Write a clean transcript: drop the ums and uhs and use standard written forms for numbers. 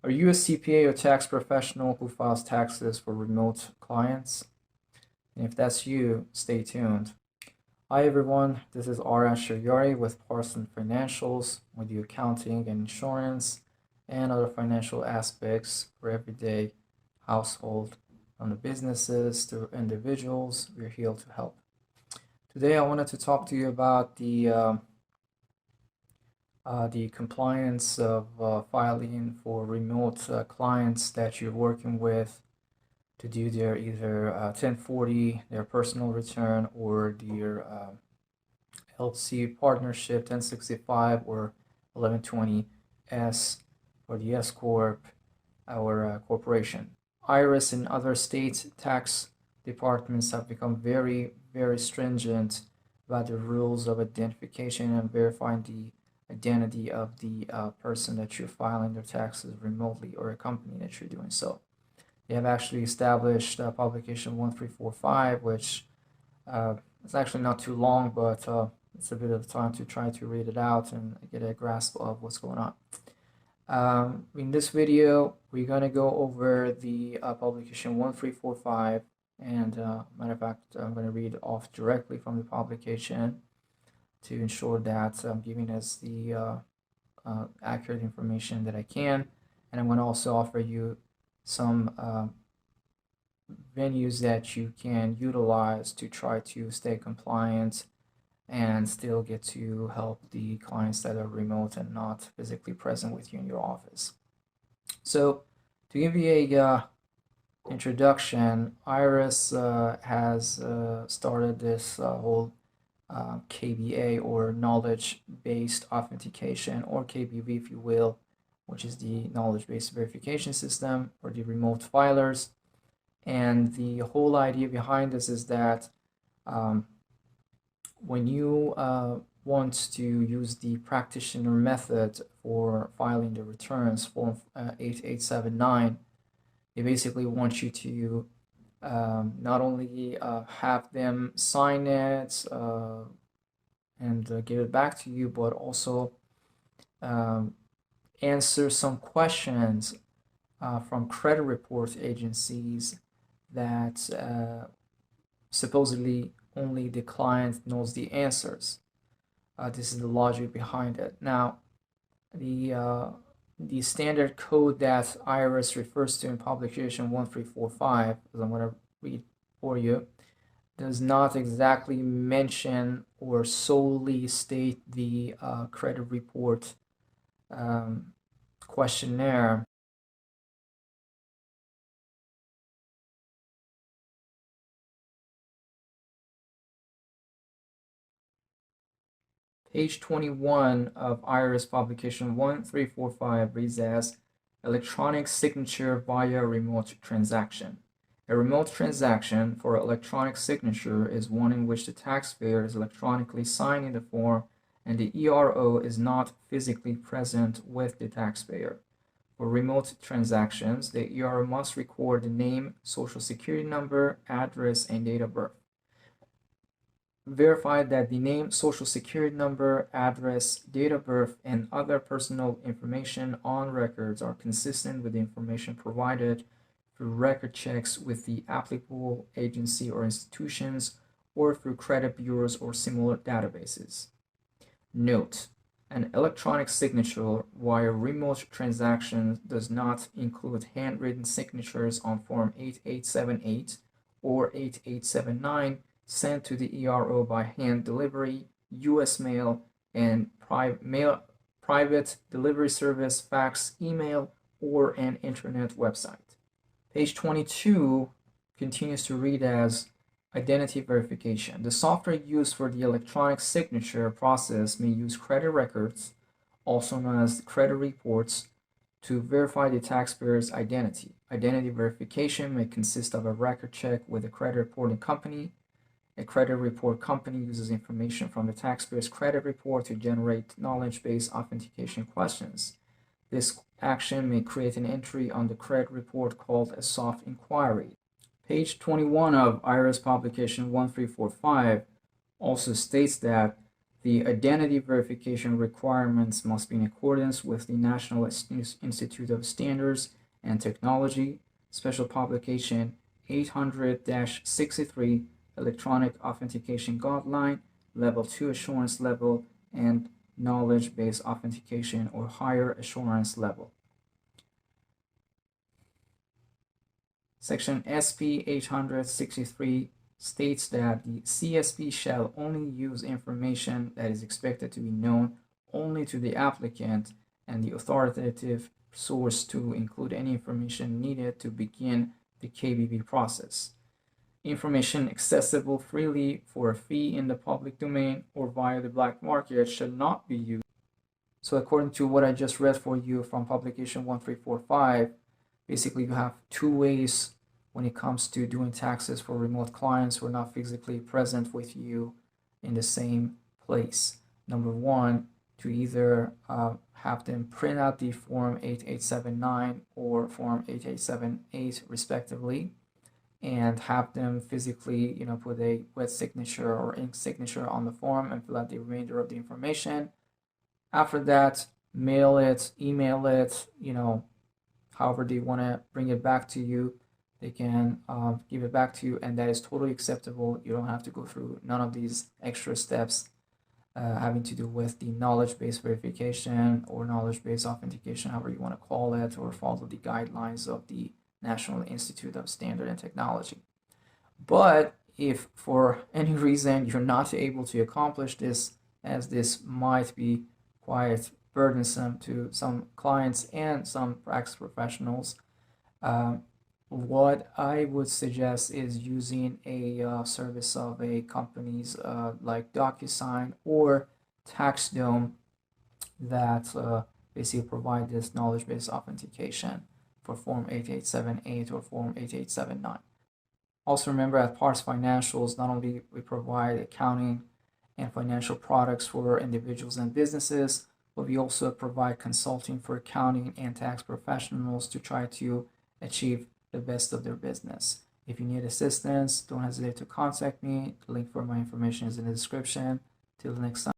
Are you a CPA or tax professional who files taxes for remote clients? And if that's you, stay tuned. Hi everyone, this is Arash Shahriari with Parson Financials. We do accounting and insurance and other financial aspects for everyday household, from the businesses to individuals. We're here to help. Today I wanted to talk to you about the compliance of filing for remote clients that you're working with to do their either 1040, their personal return, or their LC partnership 1065 or 1120S for the S Corp or corporation. IRS and other state tax departments have become very, very stringent about the rules of identification and verifying the identity of the person that you're filing their taxes remotely, or a company that you're doing so. They have actually established publication 1345, which is actually not too long, but it's a bit of time to try to read it out and get a grasp of what's going on. In this video, we're going to go over the publication 1345, and matter of fact, I'm going to read off directly from the publication to ensure that I'm giving us the accurate information that I can. And I'm going to also offer you some venues that you can utilize to try to stay compliant and still get to help the clients that are remote and not physically present with you in your office. So to give you a introduction, IRS has started this whole KBA, or knowledge-based authentication, or KBV if you will, which is the knowledge-based verification system for the remote filers. And the whole idea behind this is that when you want to use the practitioner method for filing the returns, form 8879, they basically want you to not only have them sign it and give it back to you, but also answer some questions from credit report agencies that supposedly only the client knows the answers. This is the logic behind it. Now, the standard code that IRS refers to in publication 1345, as I'm going to read for you, does not exactly mention or solely state the credit report questionnaire. Page 21 of IRS publication 1345 reads as electronic signature via remote transaction. A remote transaction for electronic signature is one in which the taxpayer is electronically signing the form and the ERO is not physically present with the taxpayer. For remote transactions, the ERO must record the name, social security number, address, and date of birth. Verify that the name, social security number, address, date of birth, and other personal information on records are consistent with the information provided through record checks with the applicable agency or institutions, or through credit bureaus or similar databases. Note: an electronic signature via remote transaction does not include handwritten signatures on Form 8878 or 8879 sent to the ERO by hand delivery, U.S. mail, and private delivery service, fax, email, or an internet website. Page 22 continues to read as identity verification. The software used for the electronic signature process may use credit records, also known as credit reports, to verify the taxpayer's identity. Identity verification may consist of a record check with a credit reporting company. A credit report company uses information from the taxpayer's credit report to generate knowledge-based authentication questions. This action may create an entry on the credit report called a soft inquiry. Page 21 of IRS publication 1345 also states that The identity verification requirements must be in accordance with the National Institute of Standards and Technology Special Publication 800-63 Electronic Authentication Guideline, Level 2 Assurance Level, and Knowledge-Based Authentication or Higher Assurance Level. Section SP 863 states that the CSP shall only use information that is expected to be known only to the applicant and the authoritative source to include any information needed to begin the KBB process. Information accessible freely for a fee in the public domain or via the black market should not be used. So according to what I just read for you from publication 1345, basically you have two ways when it comes to doing taxes for remote clients who are not physically present with you in the same place. Number one, to either have them print out the form 8879 or form 8878 respectively, and have them physically, put a wet signature or ink signature on the form and fill out the remainder of the information. After that, mail it, email it, however they want to bring it back to you, they can give it back to you, and that is totally acceptable. You don't have to go through none of these extra steps having to do with the knowledge-based verification or knowledge-based authentication, however you want to call it, or follow the guidelines of the National Institute of Standard and Technology. But if for any reason you're not able to accomplish this, as this might be quite burdensome to some clients and some practice professionals, what I would suggest is using a service of a companies like DocuSign or TaxDome that basically provide this knowledge-based authentication for Form 8878 or Form 8879. Also remember, at Parse Financials, not only we provide accounting and financial products for individuals and businesses, but we also provide consulting for accounting and tax professionals to try to achieve the best of their business. If you need assistance, don't hesitate to contact me. The link for my information is in the description. Till next time.